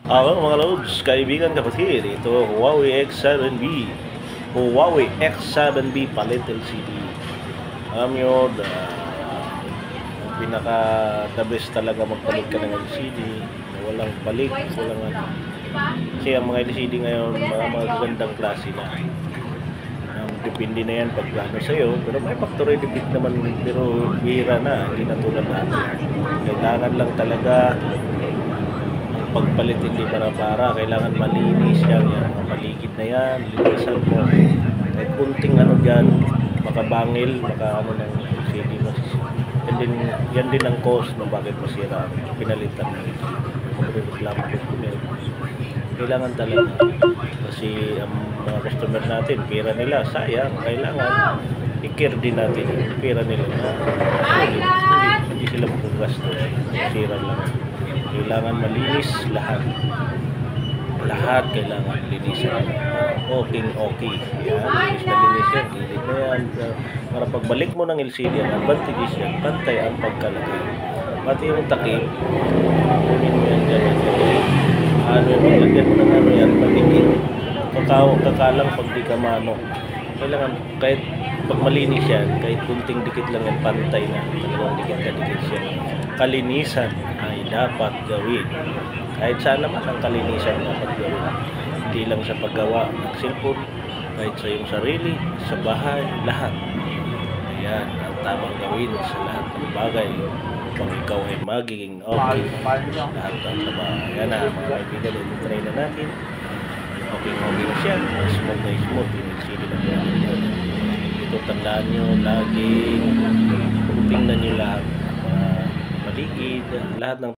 Mga lods, kaibigan kapatid, ito Huawei X7B. Huawei X7B palit LCD. Alam nyo, pinaka the best talaga magpalit ka ng LCD na walang balik, walang ano. Kasi ang mga LCD ngayon, mga magagandang klase na. Depende na yan pag plano sa'yo, pero may factory defect naman, pero bihira na, hindi na tulad natin. Kailangan lang talaga pagpalit, hindi para kailangan malinis yan, mga paligid na yan, linisan mo kahit kunting ano dyan, makabangil, ano ng LCD mo. Yan din ang cause ng bakit masira, pinalitan mo magreklamo kailangan talaga, kasi ang mga customer natin, pera nila sayang, kailangan i-care din natin yung pera nila na hindi sila magagasto, sira lang. Kailangan malinis lahat kailangan linisan, okay yan, linis na linis yan, gilid na yan, para pagbalik mo ng LCD, ang advantage yan, pantay ang pagkalagay, pati yung takip, kunin mo yan dyan, yung maglagyan mo ng ano yan, patigil, kakalang pag di ka mano, kailangan kahit pag malinis yan, kahit kunting dikit lang yan, pantay na, talagang dikit yan. Kalinisan ay dapat gawin. Kahit saan naman ang kalinisan dapat gawin. Hindi lang sa paggawa ng cellphone, kahit sa iyong sarili, sa bahay, lahat. Ayan, ang tamang gawin sa lahat ng bagay upang ikaw ay magiging okay. Lahat ng trabaho. Ayan na, mga kaibigan, i-try na natin. Okay na siya. Smooth na smooth. Sili na po. Ito, tandaan nyo, laging tingnan nyo lahat. Paligid, lahat ng